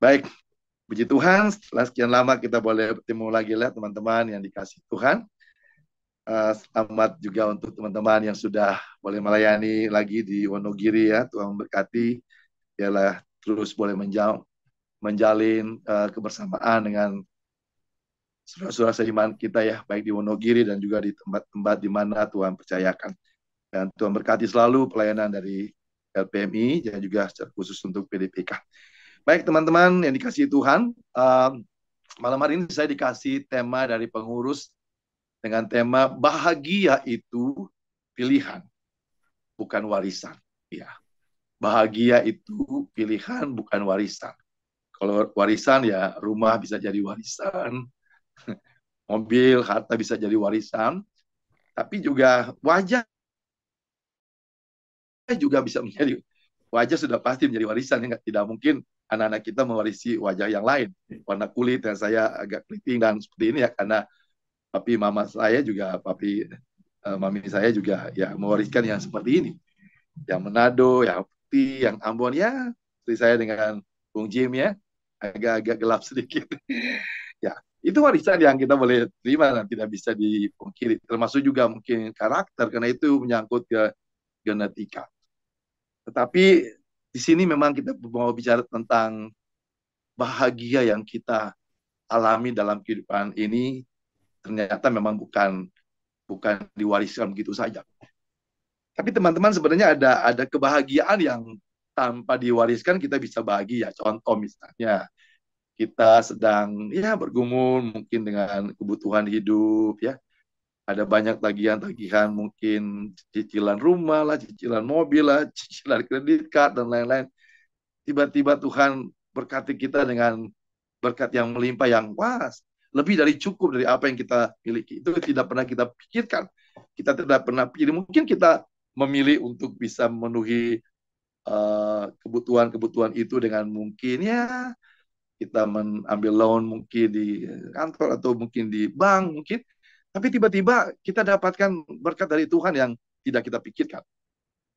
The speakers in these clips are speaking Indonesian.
Baik, puji Tuhan, setelah sekian lama kita boleh bertemu lagi lah teman-teman yang dikasih Tuhan. Selamat juga untuk teman-teman yang sudah boleh melayani lagi di Wonogiri ya. Tuhan berkati, biarlah terus boleh menjalin kebersamaan dengan saudara-saudara seiman kita ya, baik di Wonogiri dan juga di tempat-tempat di mana Tuhan percayakan. Dan Tuhan berkati selalu pelayanan dari LPMI dan juga secara khusus untuk PDPK. Baik teman-teman yang dikasihi Tuhan, malam hari ini saya dikasih tema dari pengurus dengan tema bahagia itu pilihan, bukan warisan. Ya, bahagia itu pilihan, bukan warisan. Kalau warisan ya rumah bisa jadi warisan, mobil, harta bisa jadi warisan, tapi juga wajah juga bisa menjadi, wajah sudah pasti menjadi warisan. Tidak mungkin anak-anak kita mewarisi wajah yang lain. Warna kulit yang saya agak keriting dan seperti ini ya, karena papi mama saya juga, mami saya juga ya mewariskan yang seperti ini. Yang Manado, yang putih, yang Ambon ya, seperti saya dengan Bung Jim ya, agak-agak gelap sedikit. Ya, itu warisan yang kita boleh terima dan tidak bisa dipungkiri. Termasuk juga mungkin karakter, karena itu menyangkut ke genetika. Tetapi di sini memang kita mau bicara tentang bahagia yang kita alami dalam kehidupan ini ternyata memang bukan diwariskan begitu saja. Tapi teman-teman, sebenarnya ada kebahagiaan yang tanpa diwariskan kita bisa bahagia. Contoh misalnya kita sedang ya bergumul mungkin dengan kebutuhan hidup ya. Ada banyak tagihan-tagihan, mungkin cicilan rumah lah, cicilan mobil lah, cicilan kredit card dan lain-lain. Tiba-tiba Tuhan berkati kita dengan berkat yang melimpah, yang wah, lebih dari cukup dari apa yang kita miliki. Itu tidak pernah kita pikirkan. Kita tidak pernah pilih. Mungkin kita memilih untuk bisa memenuhi kebutuhan-kebutuhan itu dengan mungkin ya kita mengambil loan mungkin di kantor atau mungkin di bank mungkin. Tapi tiba-tiba kita dapatkan berkat dari Tuhan yang tidak kita pikirkan.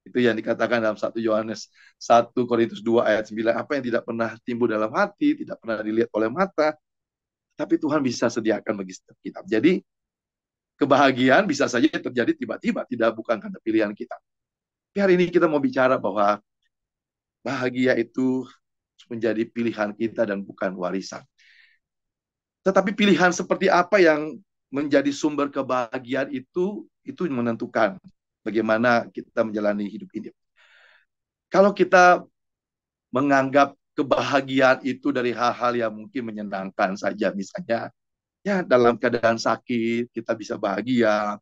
Itu yang dikatakan dalam 1 Yohanes 1 Korintus 2 ayat 9. Apa yang tidak pernah timbul dalam hati, tidak pernah dilihat oleh mata, tapi Tuhan bisa sediakan bagi setiap kita. Jadi kebahagiaan bisa saja terjadi tiba-tiba, bukan karena pilihan kita. Tapi hari ini kita mau bicara bahwa bahagia itu menjadi pilihan kita dan bukan warisan. Tetapi pilihan seperti apa yang menjadi sumber kebahagiaan itu menentukan bagaimana kita menjalani hidup ini. Kalau kita menganggap kebahagiaan itu dari hal-hal yang mungkin menyenangkan saja, misalnya ya dalam keadaan sakit kita bisa bahagia,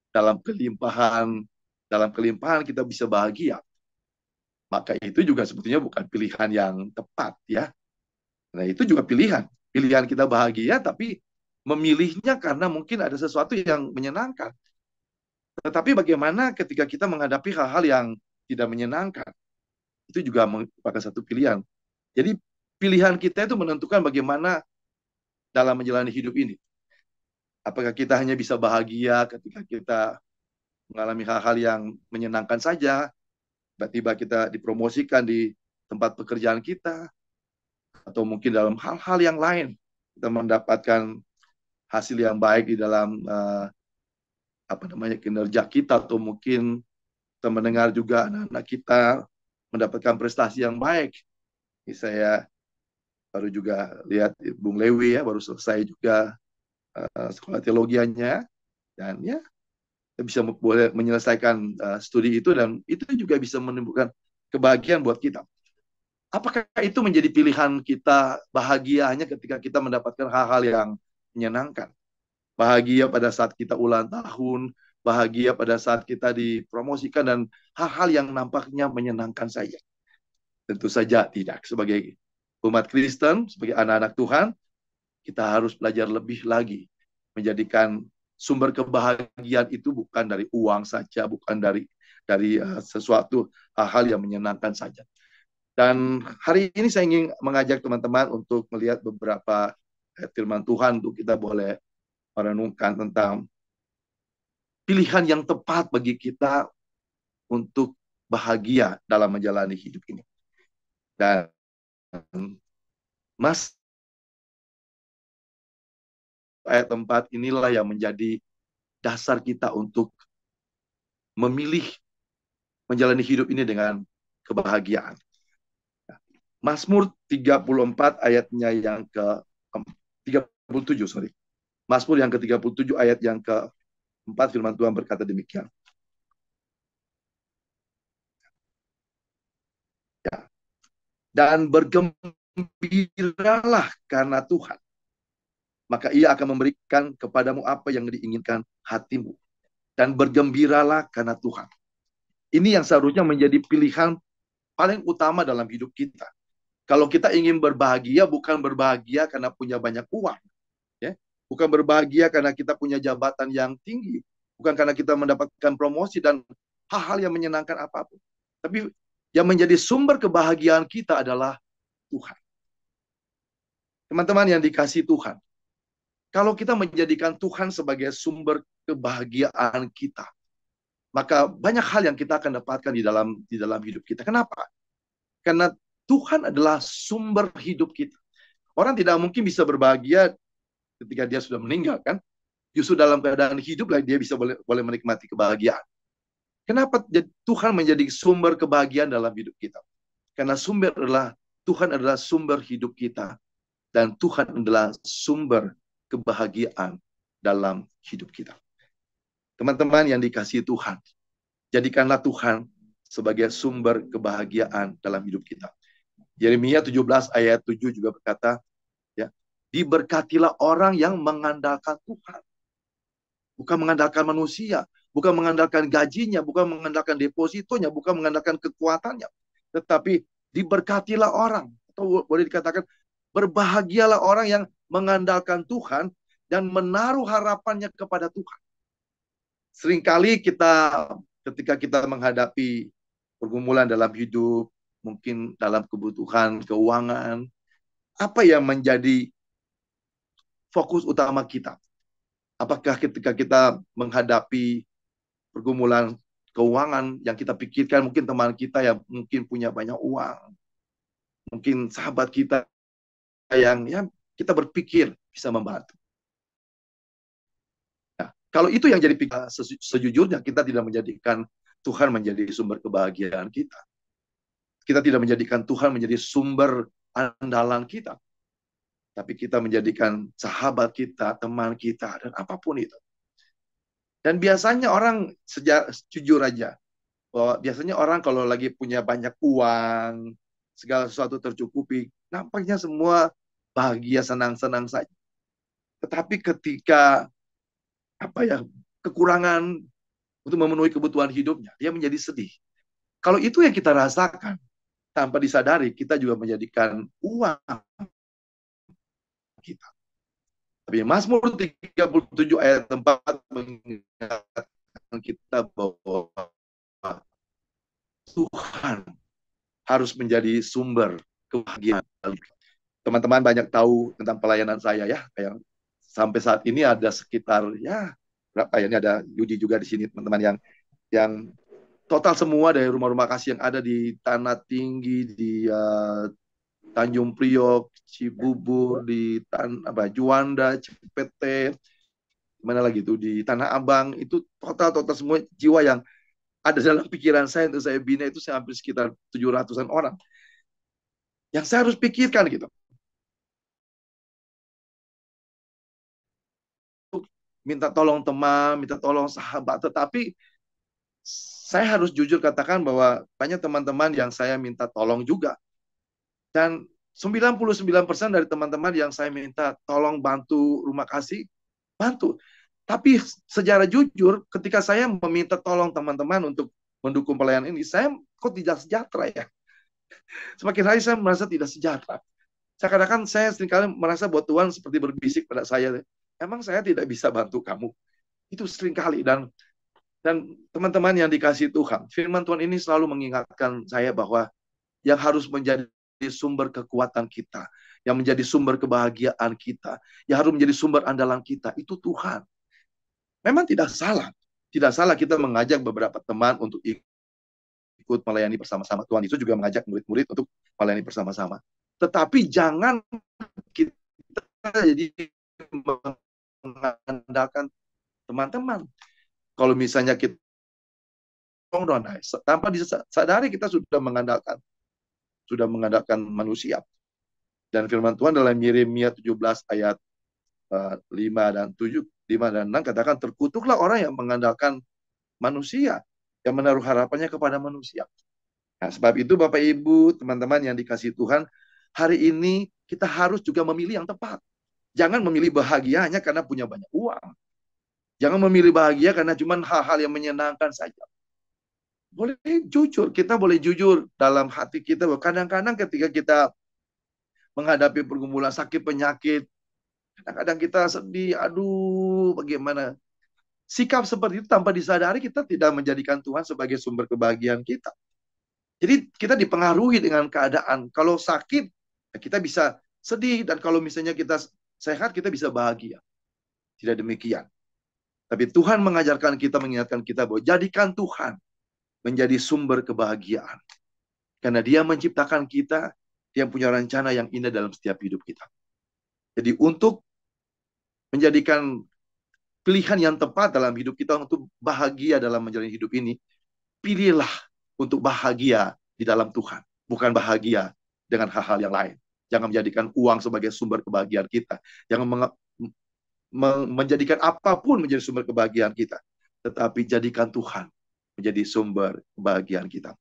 dalam kelimpahan kita bisa bahagia, maka itu juga sebetulnya bukan pilihan yang tepat ya. Nah, itu juga pilihan kita bahagia, tapi memilihnya karena mungkin ada sesuatu yang menyenangkan. Tetapi bagaimana ketika kita menghadapi hal-hal yang tidak menyenangkan? Itu juga merupakan satu pilihan. Jadi pilihan kita itu menentukan bagaimana dalam menjalani hidup ini. Apakah kita hanya bisa bahagia ketika kita mengalami hal-hal yang menyenangkan saja, tiba-tiba kita dipromosikan di tempat pekerjaan kita, atau mungkin dalam hal-hal yang lain kita mendapatkan hasil yang baik di dalam kinerja kita, atau mungkin kita mendengar juga anak-anak kita mendapatkan prestasi yang baik. Ini saya baru juga lihat Bung Lewi ya, baru selesai juga sekolah teologianya, dan ya bisa boleh menyelesaikan studi itu, dan itu juga bisa menimbulkan kebahagiaan buat kita. Apakah itu menjadi pilihan kita bahagia hanya ketika kita mendapatkan hal-hal yang menyenangkan? Bahagia pada saat kita ulang tahun, bahagia pada saat kita dipromosikan, dan hal-hal yang nampaknya menyenangkan saja. Tentu saja tidak. Sebagai umat Kristen, sebagai anak-anak Tuhan, kita harus belajar lebih lagi menjadikan sumber kebahagiaan itu bukan dari uang saja, bukan dari sesuatu hal-hal yang menyenangkan saja. Dan hari ini saya ingin mengajak teman-teman untuk melihat beberapa firman Tuhan untuk kita boleh merenungkan tentang pilihan yang tepat bagi kita untuk bahagia dalam menjalani hidup ini. Dan Mas, ayat 4 inilah yang menjadi dasar kita untuk memilih menjalani hidup ini dengan kebahagiaan. Mazmur 34 ayatnya yang ke 37, sorry. Mazmur yang ke-37 ayat yang ke-4, firman Tuhan berkata demikian. Ya. Dan bergembiralah karena Tuhan, maka Ia akan memberikan kepadamu apa yang diinginkan hatimu. Dan bergembiralah karena Tuhan. Ini yang seharusnya menjadi pilihan paling utama dalam hidup kita. Kalau kita ingin berbahagia, bukan berbahagia karena punya banyak uang, ya, bukan berbahagia karena kita punya jabatan yang tinggi, bukan karena kita mendapatkan promosi dan hal-hal yang menyenangkan apapun. Tapi yang menjadi sumber kebahagiaan kita adalah Tuhan. Teman-teman yang dikasihi Tuhan, kalau kita menjadikan Tuhan sebagai sumber kebahagiaan kita, maka banyak hal yang kita akan dapatkan di dalam hidup kita. Kenapa? Karena Tuhan adalah sumber hidup kita. Orang tidak mungkin bisa berbahagia ketika dia sudah meninggal, kan? Justru dalam keadaan hidup lah dia bisa boleh menikmati kebahagiaan. Kenapa Tuhan menjadi sumber kebahagiaan dalam hidup kita? Karena Tuhan adalah sumber hidup kita. Dan Tuhan adalah sumber kebahagiaan dalam hidup kita. Teman-teman yang dikasihi Tuhan, jadikanlah Tuhan sebagai sumber kebahagiaan dalam hidup kita. Yeremia 17 ayat 7 juga berkata, ya, diberkatilah orang yang mengandalkan Tuhan. Bukan mengandalkan manusia, bukan mengandalkan gajinya, bukan mengandalkan depositonya, bukan mengandalkan kekuatannya. Tetapi diberkatilah orang, atau boleh dikatakan berbahagialah orang yang mengandalkan Tuhan dan menaruh harapannya kepada Tuhan. Seringkali ketika kita menghadapi pergumulan dalam hidup, mungkin dalam kebutuhan keuangan, apa yang menjadi fokus utama kita? Apakah ketika kita menghadapi pergumulan keuangan yang kita pikirkan, mungkin teman kita yang mungkin punya banyak uang, mungkin sahabat kita yang ya kita berpikir bisa membantu. Nah, kalau itu yang jadi pikiran, sejujurnya kita tidak menjadikan Tuhan menjadi sumber kebahagiaan kita. Kita tidak menjadikan Tuhan menjadi sumber andalan kita. Tapi kita menjadikan sahabat kita, teman kita, dan apapun itu. Dan biasanya orang, jujur aja, bahwa biasanya orang kalau lagi punya banyak uang, segala sesuatu tercukupi, nampaknya semua bahagia, senang-senang saja. Tetapi ketika kekurangan untuk memenuhi kebutuhan hidupnya, dia menjadi sedih. Kalau itu yang kita rasakan, tanpa disadari, kita juga menjadikan uang kita. Tapi Mazmur 37 ayat 4 mengingatkan kita bahwa Tuhan harus menjadi sumber kebahagiaan. Teman-teman banyak tahu tentang pelayanan saya ya. Kayak sampai saat ini ada sekitar ya berapa ya, ini ada Yudi juga di sini teman-teman yang total semua dari rumah-rumah kasih yang ada di Tanah Tinggi, di Tanjung Priok, Cibubur, di Juanda, Cipete, mana lagi itu di Tanah Abang, itu total semua jiwa yang ada dalam pikiran saya untuk saya bina itu hampir sekitar 700-an orang. Yang saya harus pikirkan gitu. Minta tolong teman, minta tolong sahabat, tetapi saya harus jujur katakan bahwa banyak teman-teman yang saya minta tolong juga. Dan 99% dari teman-teman yang saya minta tolong bantu rumah kasih, bantu. Tapi secara jujur, ketika saya meminta tolong teman-teman untuk mendukung pelayanan ini, saya kok tidak sejahtera ya. Semakin hari saya merasa tidak sejahtera. Seakan-akan saya seringkali merasa bahwa Tuhan seperti berbisik pada saya, emang saya tidak bisa bantu kamu. Itu seringkali. Dan teman-teman yang dikasihi Tuhan, firman Tuhan ini selalu mengingatkan saya bahwa yang harus menjadi sumber kekuatan kita, yang menjadi sumber kebahagiaan kita, yang harus menjadi sumber andalan kita, itu Tuhan. Memang tidak salah kita mengajak beberapa teman untuk ikut melayani bersama-sama. Tuhan itu juga mengajak murid-murid untuk melayani bersama-sama. Tetapi jangan kita jadi mengandalkan teman-teman. Kalau misalnya kita tanpa disadari kita sudah mengandalkan manusia. Dan firman Tuhan dalam Yeremia 17 ayat 5 dan 7, 5 dan 6 katakan, terkutuklah orang yang mengandalkan manusia, yang menaruh harapannya kepada manusia. Nah, sebab itu Bapak Ibu, teman-teman yang dikasihi Tuhan, hari ini kita harus juga memilih yang tepat. Jangan memilih bahagia hanya karena punya banyak uang. Jangan memilih bahagia karena cuma hal-hal yang menyenangkan saja. Boleh jujur, kita boleh jujur dalam hati kita. Kadang-kadang ketika kita menghadapi pergumulan sakit penyakit, kadang-kadang kita sedih, aduh bagaimana. Sikap seperti itu tanpa disadari kita tidak menjadikan Tuhan sebagai sumber kebahagiaan kita. Jadi kita dipengaruhi dengan keadaan. Kalau sakit, kita bisa sedih. Dan kalau misalnya kita sehat, kita bisa bahagia. Tidak demikian. Tapi Tuhan mengajarkan kita, mengingatkan kita bahwa jadikan Tuhan menjadi sumber kebahagiaan. Karena Dia menciptakan kita, Dia punya rencana yang indah dalam setiap hidup kita. Jadi untuk menjadikan pilihan yang tepat dalam hidup kita untuk bahagia dalam menjalani hidup ini, pilihlah untuk bahagia di dalam Tuhan. Bukan bahagia dengan hal-hal yang lain. Jangan menjadikan uang sebagai sumber kebahagiaan kita. Jangan menjadikan apapun menjadi sumber kebahagiaan kita. Tetapi jadikan Tuhan menjadi sumber kebahagiaan kita.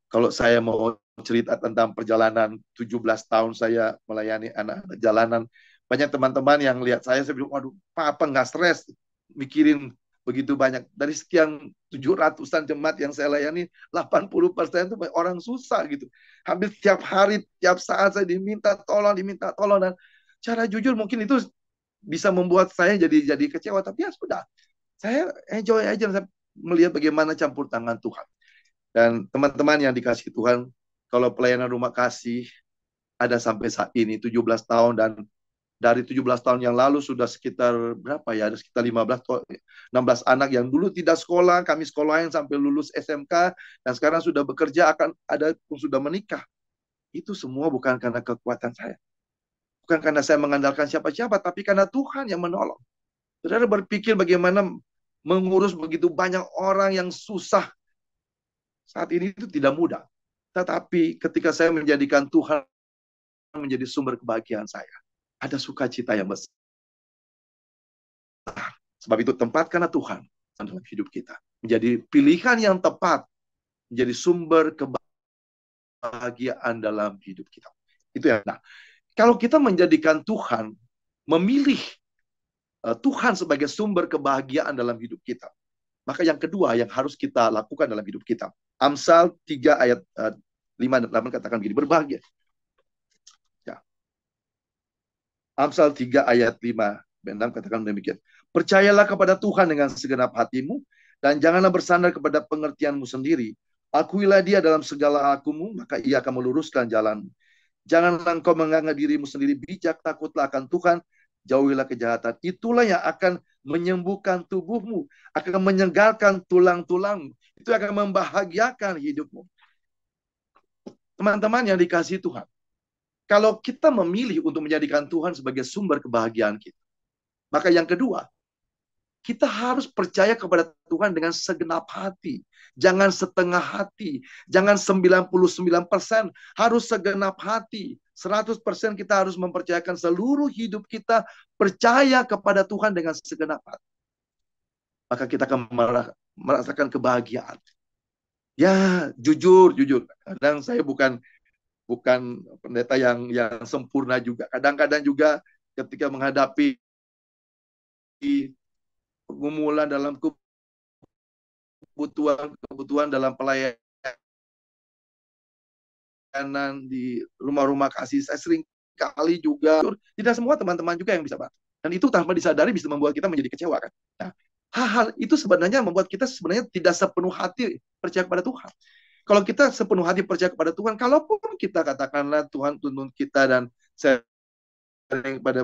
Kalau saya mau cerita tentang perjalanan 17 tahun saya melayani anak-anak jalanan, banyak teman-teman yang lihat saya bilang, waduh, Papa nggak stres mikirin begitu banyak. Dari sekian 700-an jemaat yang saya layani, 80% itu orang susah gitu. Hampir tiap hari, tiap saat saya diminta tolong. Dan cara jujur mungkin itu bisa membuat saya jadi kecewa. Tapi ya sudah, saya enjoy aja melihat bagaimana campur tangan Tuhan. Dan teman-teman yang dikasihi Tuhan, kalau pelayanan rumah kasih ada sampai saat ini 17 tahun, dan dari 17 tahun yang lalu sudah sekitar berapa ya? Ada sekitar 16 anak yang dulu tidak sekolah, kami sekolahin sampai lulus SMK, dan sekarang sudah bekerja, akan ada pun sudah menikah. Itu semua bukan karena kekuatan saya. Bukan karena saya mengandalkan siapa-siapa, tapi karena Tuhan yang menolong. Saudara berpikir bagaimana mengurus begitu banyak orang yang susah saat ini itu tidak mudah. Tetapi ketika saya menjadikan Tuhan menjadi sumber kebahagiaan saya, ada sukacita yang besar. Sebab itu tempatkanlah Tuhan dalam hidup kita. Menjadi pilihan yang tepat. Menjadi sumber kebahagiaan dalam hidup kita. Itu ya. Nah, kalau kita menjadikan Tuhan, memilih Tuhan sebagai sumber kebahagiaan dalam hidup kita, maka yang kedua yang harus kita lakukan dalam hidup kita. Amsal 3 ayat 5 dan 8 katakan begini, berbahagia. Ya. Amsal 3 ayat 5 dan 6 katakan demikian. Percayalah kepada Tuhan dengan segenap hatimu, dan janganlah bersandar kepada pengertianmu sendiri. Akuilah Dia dalam segala lakumu, maka Ia akan meluruskan jalanmu. Janganlah engkau menganggap dirimu sendiri bijak, takutlah akan Tuhan, jauhilah kejahatan. Itulah yang akan menyembuhkan tubuhmu, akan menyegarkan tulang-tulangmu. Itu akan membahagiakan hidupmu. Teman-teman yang dikasihi Tuhan, kalau kita memilih untuk menjadikan Tuhan sebagai sumber kebahagiaan kita, maka yang kedua, kita harus percaya kepada Tuhan dengan segenap hati. Jangan setengah hati. Jangan 99%. Harus segenap hati. 100% kita harus mempercayakan seluruh hidup kita percaya kepada Tuhan dengan segenap hati. Maka kita akan merasakan kebahagiaan. Ya, jujur. Kadang saya bukan pendeta yang sempurna juga. Kadang-kadang juga ketika menghadapi pergumulan dalam kebutuhan dalam pelayanan di rumah-rumah kasih, saya sering kali juga, tidak semua teman-teman juga yang bisa bantu. Dan itu tanpa disadari bisa membuat kita menjadi kecewa kan. Nah, hal-hal itu sebenarnya membuat kita sebenarnya tidak sepenuh hati percaya kepada Tuhan. Kalau kita sepenuh hati percaya kepada Tuhan, kalaupun kita katakanlah Tuhan tuntun kita, dan saya pada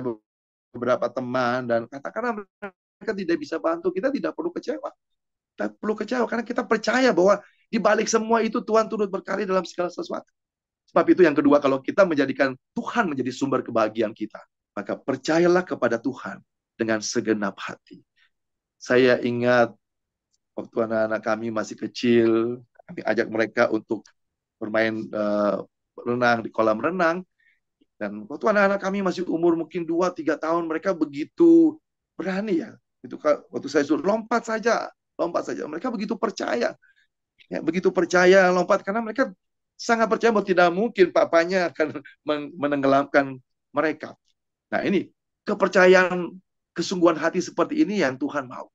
beberapa teman dan katakanlah mereka tidak bisa bantu, kita tidak perlu kecewa. Kita perlu kecewa karena kita percaya bahwa di balik semua itu Tuhan turut berkarya dalam segala sesuatu. Sebab itu yang kedua, kalau kita menjadikan Tuhan menjadi sumber kebahagiaan kita, maka percayalah kepada Tuhan dengan segenap hati. Saya ingat waktu anak-anak kami masih kecil, kami ajak mereka untuk bermain renang di kolam renang. Dan waktu anak-anak kami masih umur mungkin 2-3 tahun, mereka begitu berani ya. Itu waktu saya suruh lompat saja. Mereka begitu percaya. Ya, begitu percaya lompat karena mereka sangat percaya bahwa tidak mungkin papanya akan menenggelamkan mereka. Nah, ini kepercayaan, kesungguhan hati seperti ini yang Tuhan mau.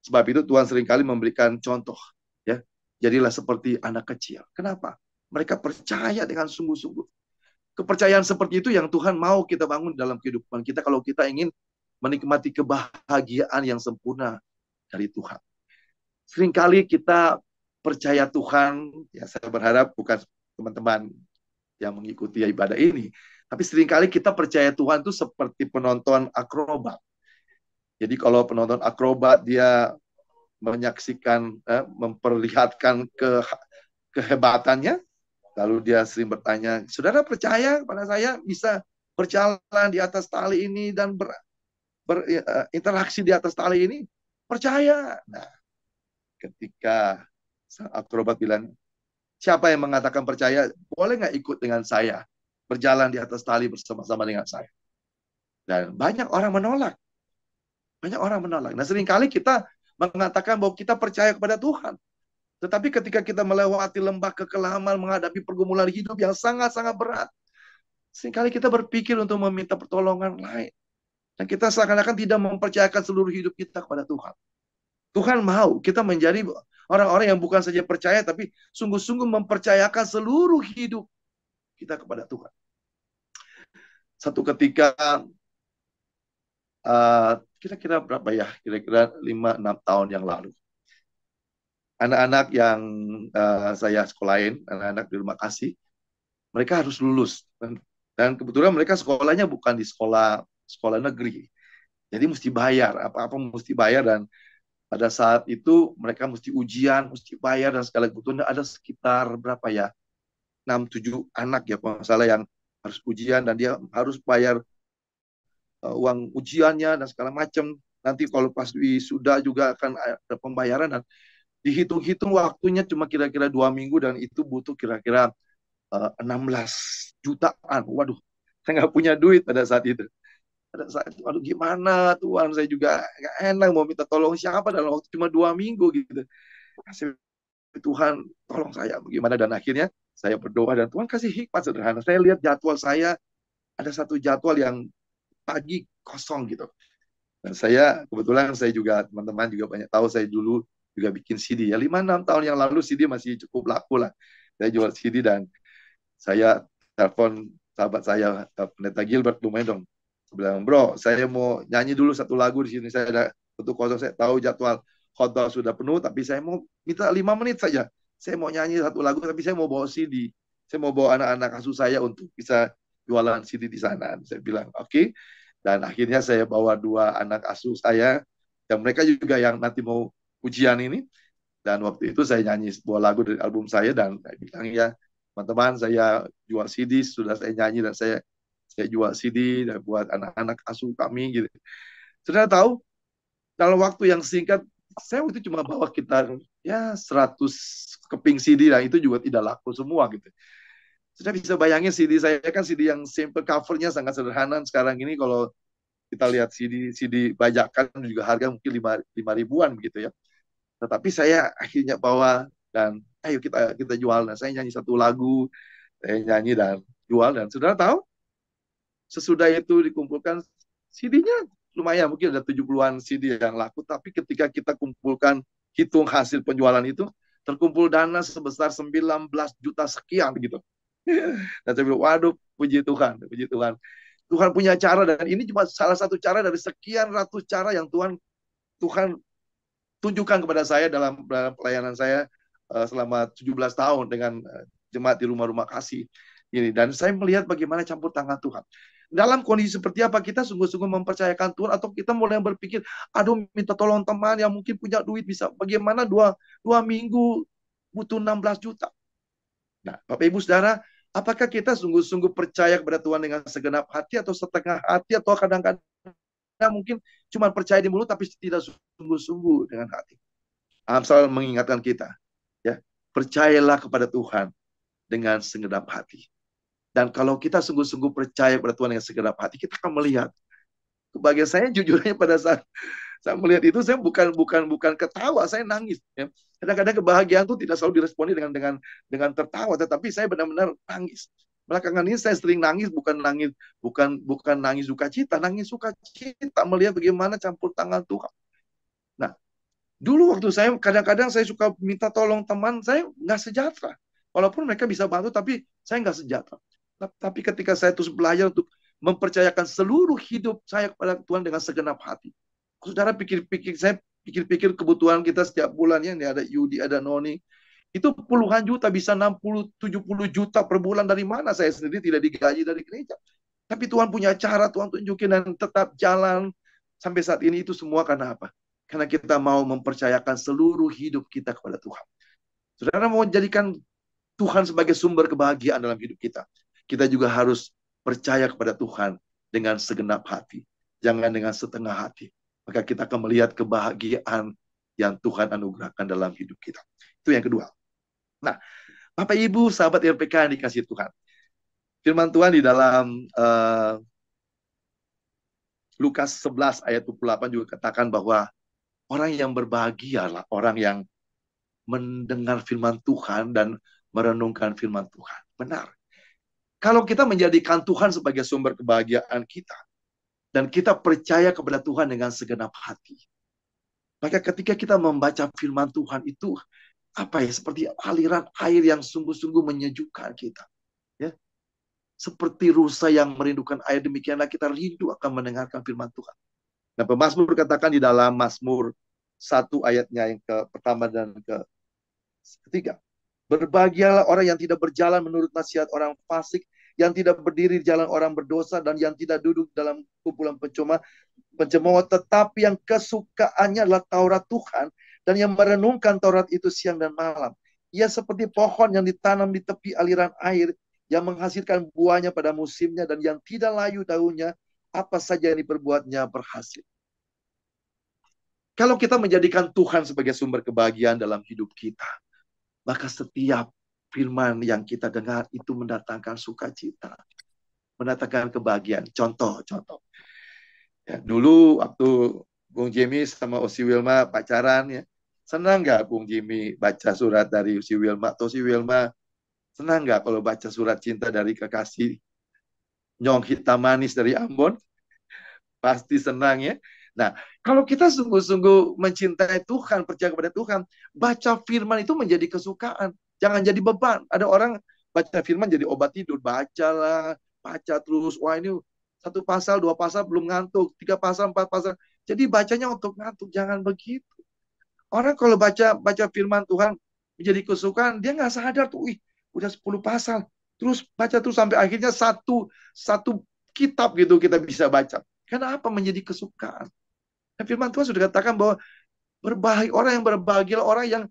Sebab itu Tuhan seringkali memberikan contoh, ya. Jadilah seperti anak kecil. Kenapa? Mereka percaya dengan sungguh-sungguh. Kepercayaan seperti itu yang Tuhan mau kita bangun dalam kehidupan kita kalau kita ingin menikmati kebahagiaan yang sempurna dari Tuhan. Seringkali kita percaya Tuhan, ya saya berharap bukan teman-teman yang mengikuti ibadah ini, tapi seringkali kita percaya Tuhan itu seperti penonton akrobat. Jadi kalau penonton akrobat dia menyaksikan, memperlihatkan kehebatannya, lalu dia sering bertanya, saudara percaya pada saya bisa berjalan di atas tali ini dan berinteraksi di atas tali ini? Percaya. Nah, ketika sang akrobat bilang, siapa yang mengatakan percaya, boleh nggak ikut dengan saya, berjalan di atas tali bersama-sama dengan saya? Dan banyak orang menolak. Nah, seringkali kita mengatakan bahwa kita percaya kepada Tuhan. Tetapi ketika kita melewati lembah kekelaman, menghadapi pergumulan hidup yang sangat-sangat berat, seringkali kita berpikir untuk meminta pertolongan lain. Dan kita seakan-akan tidak mempercayakan seluruh hidup kita kepada Tuhan. Tuhan mau kita menjadi orang-orang yang bukan saja percaya, tapi sungguh-sungguh mempercayakan seluruh hidup kita kepada Tuhan. Satu ketika, kira-kira berapa ya? Kira-kira 5-6 tahun yang lalu. Anak-anak yang saya sekolahin, anak-anak di rumah kasih, mereka harus lulus. Dan kebetulan mereka sekolahnya bukan di sekolah negeri. Jadi mesti bayar, apa-apa mesti bayar, dan pada saat itu mereka mesti ujian, mesti bayar, dan segala kebutuhan ada sekitar berapa ya, 6-7 anak ya kalau nggak salah yang harus ujian, dan dia harus bayar uang ujiannya dan segala macam. Nanti kalau pas wisuda juga akan ada pembayaran, dan dihitung-hitung waktunya cuma kira-kira 2 minggu, dan itu butuh kira-kira 16 jutaan. Waduh, saya nggak punya duit pada saat itu. Aduh gimana Tuhan, saya juga gak enak mau minta tolong siapa dalam waktu cuma 2 minggu gitu. Kasih Tuhan, tolong saya bagaimana. Dan akhirnya saya berdoa dan Tuhan kasih hikmat sederhana. Saya lihat jadwal saya, ada satu jadwal yang pagi kosong gitu. Dan saya kebetulan saya juga, teman-teman juga banyak tahu, saya dulu juga bikin CD ya, 5-6 tahun yang lalu CD masih cukup laku lah. Saya jual CD dan saya telepon sahabat saya, Pendeta Gilbert, lumayan dong. Bilang, bro, saya mau nyanyi dulu satu lagu di sini. Saya ada satu kosong, saya tahu jadwal khotbah sudah penuh, tapi saya mau minta 5 menit saja. Saya mau nyanyi satu lagu, tapi saya mau bawa CD. Saya mau bawa anak-anak asuh saya untuk bisa jualan CD di sana. Saya bilang, oke. Dan akhirnya saya bawa 2 anak asuh saya, yang mereka juga yang nanti mau ujian ini. Dan waktu itu saya nyanyi sebuah lagu dari album saya, dan saya bilang, ya teman-teman, saya jual CD, sudah saya nyanyi, dan saya jual CD dan buat anak-anak asuh kami gitu. Sudah tahu, dalam waktu yang singkat, saya waktu itu cuma bawa sekitar ya 100 keping CD, dan itu juga tidak laku semua gitu. Sudah bisa bayangin CD saya kan CD yang simple, covernya sangat sederhana. Sekarang ini kalau kita lihat CD bajakan juga harga mungkin 5 ribuan begitu ya. Tetapi saya akhirnya bawa dan ayo kita jual. Nah, saya nyanyi satu lagu, saya nyanyi dan jual, dan saudara tahu, sesudah itu dikumpulkan CD-nya lumayan, mungkin ada 70-an CD yang laku, tapi ketika kita kumpulkan, hitung hasil penjualan itu, terkumpul dana sebesar 19 juta sekian gitu. Dan saya bilang, waduh, puji Tuhan, puji Tuhan. Tuhan punya cara, dan ini cuma salah satu cara dari sekian ratus cara yang Tuhan tunjukkan kepada saya dalam pelayanan saya selama 17 tahun dengan jemaat di rumah-rumah kasih ini. Dan saya melihat bagaimana campur tangan Tuhan. Dalam kondisi seperti apa kita sungguh-sungguh mempercayakan Tuhan, atau kita mulai berpikir, aduh minta tolong teman yang mungkin punya duit bisa, bagaimana 2 minggu butuh 16 juta. Nah, Bapak Ibu Saudara, Apakah kita sungguh-sungguh percaya kepada Tuhan dengan segenap hati atau setengah hati atau kadang-kadang mungkin cuma percaya di mulut tapi tidak sungguh-sungguh dengan hati. Amsal mengingatkan kita, ya, percayalah kepada Tuhan dengan segenap hati. Dan kalau kita sungguh-sungguh percaya kepada Tuhan dengan segenap hati, kita akan melihat. Kebahagiaan saya jujurnya pada saat saya melihat itu, saya bukan ketawa, saya nangis. Ya. Kadang-kadang kebahagiaan itu tidak selalu diresponi dengan tertawa, tetapi saya benar-benar nangis. Belakangan ini saya sering nangis, bukan nangis sukacita, nangis sukacita melihat bagaimana campur tangan Tuhan. Nah, dulu waktu saya kadang-kadang saya suka minta tolong teman, saya nggak sejahtera. Walaupun mereka bisa bantu, tapi saya nggak sejahtera. Tapi ketika saya terus belajar untuk mempercayakan seluruh hidup saya kepada Tuhan dengan segenap hati. Saudara pikir-pikir kebutuhan kita setiap bulannya, ini ada Yudi, ada Noni. Itu puluhan juta, bisa 60-70 juta per bulan. Dari mana? Saya sendiri tidak digaji dari gereja. Tapi Tuhan punya cara, Tuhan tunjukin dan tetap jalan. Sampai saat ini itu semua karena apa? Karena kita mau mempercayakan seluruh hidup kita kepada Tuhan. Saudara mau jadikan Tuhan sebagai sumber kebahagiaan dalam hidup kita. Kita juga harus percaya kepada Tuhan dengan segenap hati. Jangan dengan setengah hati. Maka kita akan melihat kebahagiaan yang Tuhan anugerahkan dalam hidup kita. Itu yang kedua. Nah, Bapak Ibu, sahabat RPK yang dikasihi Tuhan. Firman Tuhan di dalam Lukas 11 ayat 28 juga katakan bahwa orang yang berbahagia adalah orang yang mendengar firman Tuhan dan merenungkan firman Tuhan. Benar. Kalau kita menjadikan Tuhan sebagai sumber kebahagiaan kita, dan kita percaya kepada Tuhan dengan segenap hati, maka ketika kita membaca firman Tuhan itu, seperti aliran air yang sungguh-sungguh menyejukkan kita. Ya. Seperti rusa yang merindukan air, demikianlah kita rindu akan mendengarkan firman Tuhan. Nah, pemazmur berkatakan di dalam Mazmur 1 ayatnya yang pertama dan ketiga. Berbahagialah orang yang tidak berjalan menurut nasihat orang fasik, yang tidak berdiri di jalan orang berdosa, dan yang tidak duduk dalam kumpulan pencemooh, tetapi yang kesukaannya adalah Taurat Tuhan, dan yang merenungkan Taurat itu siang dan malam. Ia seperti pohon yang ditanam di tepi aliran air, yang menghasilkan buahnya pada musimnya, dan yang tidak layu daunnya, apa saja yang diperbuatnya berhasil. Kalau kita menjadikan Tuhan sebagai sumber kebahagiaan dalam hidup kita, maka setiap firman yang kita dengar itu mendatangkan sukacita, mendatangkan kebahagiaan. Contoh. Ya, dulu waktu Bung Jimmy sama Osi Wilma pacaran, ya, senang nggak Bung Jimmy baca surat dari Osi Wilma? Atau Osi Wilma senang nggak kalau baca surat cinta dari kekasih Nyong Hitam Manis dari Ambon? Pasti senang, ya. Nah, kalau kita sungguh-sungguh mencintai Tuhan, percaya kepada Tuhan, baca firman itu menjadi kesukaan. Jangan jadi beban. Ada orang baca firman jadi obat tidur. Baca terus. Wah, ini 1 pasal, 2 pasal belum ngantuk. 3 pasal, 4 pasal. Jadi bacanya untuk ngantuk. Jangan begitu. Orang kalau baca firman Tuhan menjadi kesukaan, dia nggak sadar tuh, udah 10 pasal. Terus baca terus sampai akhirnya satu kitab gitu kita bisa baca. Kenapa menjadi kesukaan? Firman Tuhan sudah katakan bahwa orang yang berbahagia, orang yang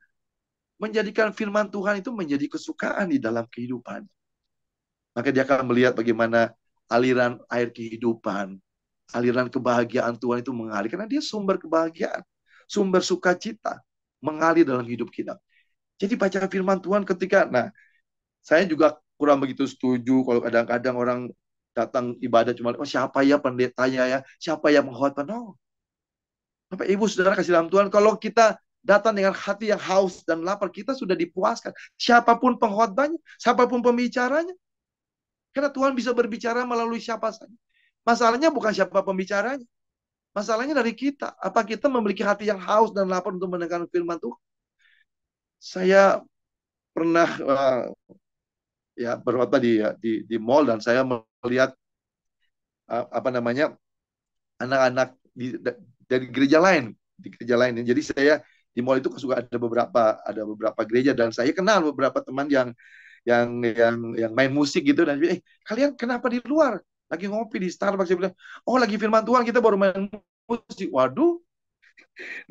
menjadikan firman Tuhan itu menjadi kesukaan di dalam kehidupan. Maka dia akan melihat bagaimana aliran air kehidupan, aliran kebahagiaan Tuhan itu mengalir. Karena dia sumber kebahagiaan, sumber sukacita mengalir dalam hidup kita. Jadi baca firman Tuhan saya juga kurang begitu setuju kalau kadang-kadang orang datang ibadah cuma, siapa ya pendetanya ya, siapa yang mengkhotbah. No. Bapak Ibu Saudara kasih dalam Tuhan, kalau kita datang dengan hati yang haus dan lapar, kita sudah dipuaskan. Siapapun pengkhotbahnya, siapapun pembicaranya. Karena Tuhan bisa berbicara melalui siapa saja. Masalahnya bukan siapa pembicaranya. Masalahnya dari kita. Apa kita memiliki hati yang haus dan lapar untuk mendengar firman Tuhan? Saya pernah berkhotbah di mall, dan saya melihat anak-anak dari gereja lain, Jadi saya di mall itu suka ada beberapa gereja, dan saya kenal beberapa teman yang main musik gitu, dan kalian kenapa di luar lagi ngopi di Starbucks? Saya bilang, lagi firman Tuhan, kita baru main musik. Waduh,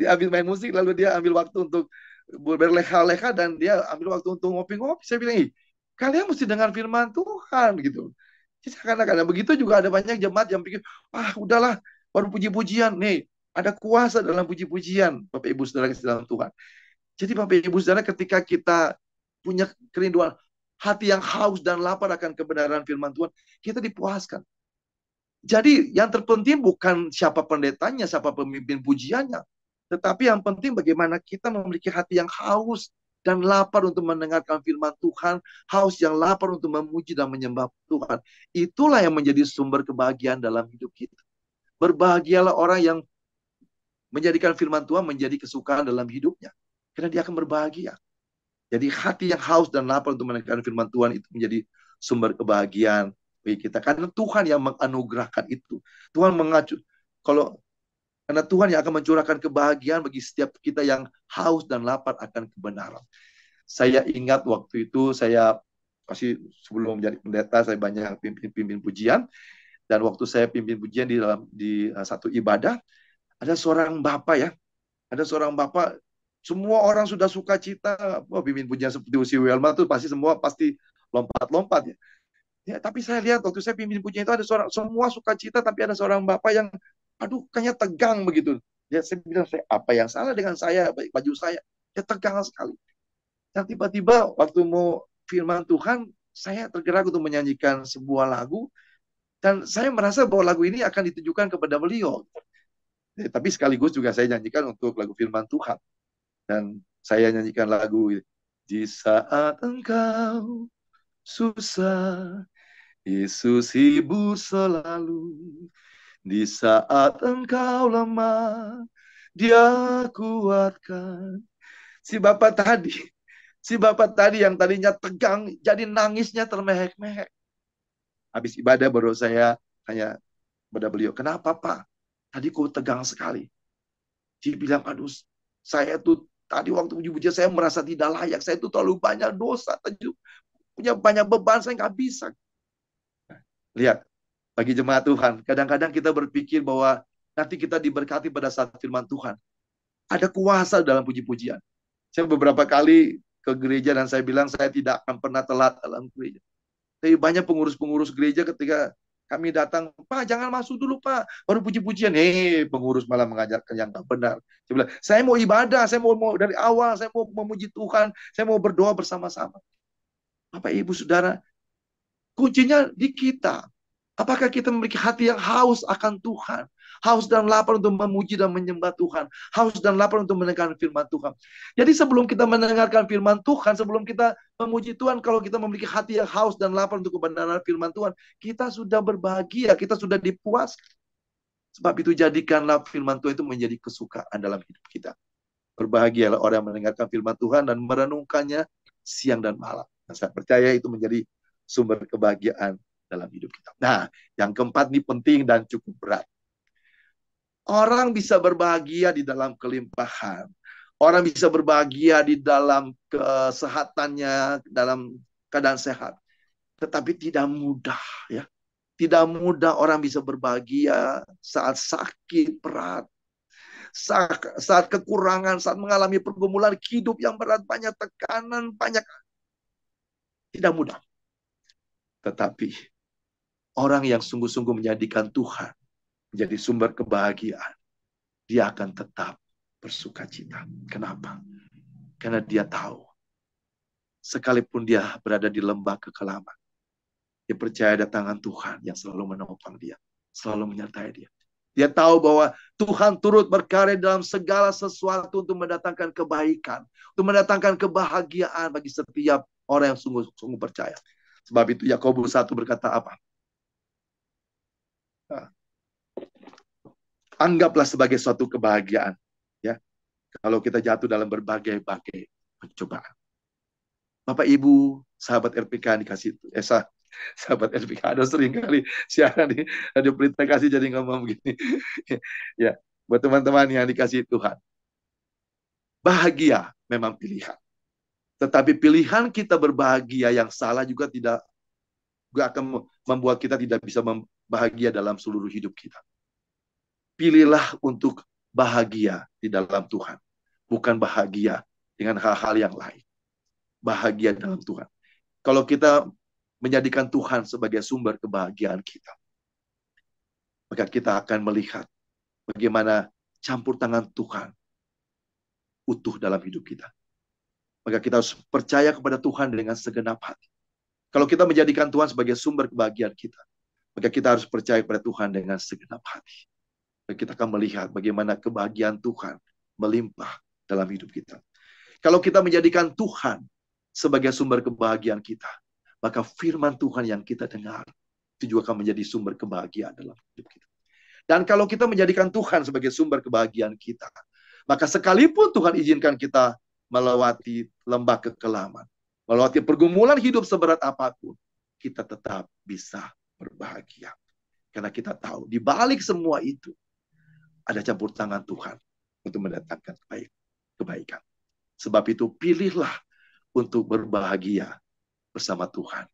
dia ambil main musik, lalu dia ambil waktu untuk berleha-leha, dan dia ambil waktu untuk ngopi-ngopi. Saya bilang, Kalian mesti dengar firman Tuhan gitu. Jadi kadang-kadang begitu juga ada banyak jemaat yang pikir, udahlah, baru puji-pujian. Nih, ada kuasa dalam puji-pujian, Bapak Ibu Saudara dalam Tuhan. Jadi Bapak Ibu Saudara, ketika kita punya kerinduan, hati yang haus dan lapar akan kebenaran firman Tuhan, kita dipuaskan. Jadi yang terpenting bukan siapa pendetanya, siapa pemimpin pujiannya. Tetapi yang penting bagaimana kita memiliki hati yang haus dan lapar untuk mendengarkan firman Tuhan. Haus yang lapar untuk memuji dan menyembah Tuhan. Itulah yang menjadi sumber kebahagiaan dalam hidup kita. Berbahagialah orang yang menjadikan firman Tuhan menjadi kesukaan dalam hidupnya. Karena dia akan berbahagia. Jadi hati yang haus dan lapar untuk mendengarkan firman Tuhan itu menjadi sumber kebahagiaan bagi kita. Karena Tuhan yang menganugerahkan itu. Tuhan mengacu. Karena Tuhan yang akan mencurahkan kebahagiaan bagi setiap kita yang haus dan lapar akan kebenaran. Saya ingat waktu itu saya masih sebelum menjadi pendeta, saya banyak pimpin pujian. Dan waktu saya pimpin pujian di satu ibadah, ada seorang bapak ya. Ada seorang bapak, semua orang sudah suka cita. Pimpin pujian seperti Usi Welma tuh pasti lompat-lompat ya. Ya, tapi saya lihat waktu saya pimpin pujian itu ada semua suka cita, tapi ada seorang bapak yang kayaknya tegang begitu. Ya, saya bilang, apa yang salah dengan saya, baju saya? Ya tegang sekali. Dan tiba-tiba waktu mau firman Tuhan, saya tergerak untuk menyanyikan sebuah lagu, dan saya merasa bahwa lagu ini akan ditujukan kepada beliau. Ya, tapi sekaligus juga saya nyanyikan untuk lagu firman Tuhan. Dan saya nyanyikan lagu, di saat engkau susah, Yesus hibur selalu. Di saat engkau lemah, Dia kuatkan. Si bapak tadi yang tadinya tegang, jadi nangisnya termehek-mehek. Habis ibadah baru saya tanya kepada beliau, kenapa Pak? Tadi kok tegang sekali. Dia bilang, saya tuh tadi waktu puji-pujian saya merasa tidak layak. Saya tuh terlalu banyak dosa, punya banyak beban, saya nggak bisa. Lihat, bagi jemaat Tuhan, kadang-kadang kita berpikir bahwa nanti kita diberkati pada saat firman Tuhan. Ada kuasa dalam puji-pujian. Saya beberapa kali ke gereja dan saya bilang saya tidak akan pernah telat dalam gereja. Tapi banyak pengurus-pengurus gereja ketika kami datang, Pak jangan masuk dulu Pak, baru puji-pujian. Pengurus malah mengajarkan yang tak benar. Saya bilang, saya mau ibadah, saya mau dari awal, saya mau memuji Tuhan, saya mau berdoa bersama-sama. Bapak Ibu Saudara, kuncinya di kita. Apakah kita memiliki hati yang haus akan Tuhan? Haus dan lapar untuk memuji dan menyembah Tuhan. Haus dan lapar untuk mendengarkan firman Tuhan. Jadi sebelum kita mendengarkan firman Tuhan, sebelum kita memuji Tuhan, kalau kita memiliki hati yang haus dan lapar untuk kebenaran firman Tuhan, kita sudah berbahagia, kita sudah dipuaskan. Sebab itu jadikanlah firman Tuhan itu menjadi kesukaan dalam hidup kita. Berbahagialah orang yang mendengarkan firman Tuhan dan merenungkannya siang dan malam. Nah, saya percaya itu menjadi sumber kebahagiaan dalam hidup kita. Nah, yang keempat ini penting dan cukup berat. Orang bisa berbahagia di dalam kelimpahan. Orang bisa berbahagia di dalam kesehatannya, dalam keadaan sehat. Tetapi tidak mudah ya. Tidak mudah orang bisa berbahagia saat sakit berat. Saat kekurangan, saat mengalami pergumulan hidup yang berat, banyak tekanan, banyak. Tidak mudah. Tetapi orang yang sungguh-sungguh menjadikan Tuhan menjadi sumber kebahagiaan, dia akan tetap bersuka cita. Kenapa? Karena dia tahu, sekalipun dia berada di lembah kekelaman, dia percaya ada tangan Tuhan yang selalu menopang dia, selalu menyertai dia. Dia tahu bahwa Tuhan turut berkarya dalam segala sesuatu untuk mendatangkan kebaikan, untuk mendatangkan kebahagiaan bagi setiap orang yang sungguh-sungguh percaya. Sebab itu Yakobus 1 berkata apa? Anggaplah sebagai suatu kebahagiaan ya kalau kita jatuh dalam berbagai-bagai pencobaan. Bapak Ibu, sahabat RPK dikasih sahabat RPK ada sering kali siaran di Radio Pelita kasih jadi ngomong begini. Ya, buat teman-teman yang dikasih Tuhan. Bahagia memang pilihan. Tetapi pilihan kita berbahagia yang salah juga akan membuat kita tidak bisa bahagia dalam seluruh hidup kita. Pilihlah untuk bahagia di dalam Tuhan. Bukan bahagia dengan hal-hal yang lain. Bahagia dalam Tuhan. Kalau kita menjadikan Tuhan sebagai sumber kebahagiaan kita, maka kita akan melihat bagaimana campur tangan Tuhan utuh dalam hidup kita. Maka kita harus percaya kepada Tuhan dengan segenap hati. Kalau kita menjadikan Tuhan sebagai sumber kebahagiaan kita, maka kita harus percaya kepada Tuhan dengan segenap hati. Dan kita akan melihat bagaimana kebahagiaan Tuhan melimpah dalam hidup kita. Kalau kita menjadikan Tuhan sebagai sumber kebahagiaan kita, maka firman Tuhan yang kita dengar itu juga akan menjadi sumber kebahagiaan dalam hidup kita. Dan kalau kita menjadikan Tuhan sebagai sumber kebahagiaan kita, maka sekalipun Tuhan izinkan kita melewati lembah kekelaman, melewati pergumulan hidup seberat apapun, kita tetap bisa berbahagia. Karena kita tahu di balik semua itu ada campur tangan Tuhan untuk mendatangkan kebaikan. Sebab itu pilihlah untuk berbahagia bersama Tuhan,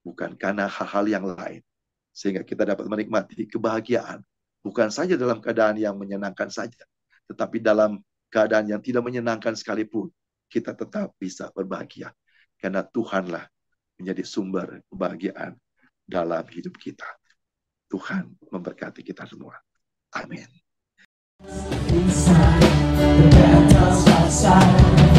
bukan karena hal-hal yang lain, sehingga kita dapat menikmati kebahagiaan bukan saja dalam keadaan yang menyenangkan saja, tetapi dalam keadaan yang tidak menyenangkan sekalipun kita tetap bisa berbahagia, karena Tuhanlah menjadi sumber kebahagiaan dalam hidup kita. Tuhan memberkati kita semua. Amin. Inside, the battle's outside.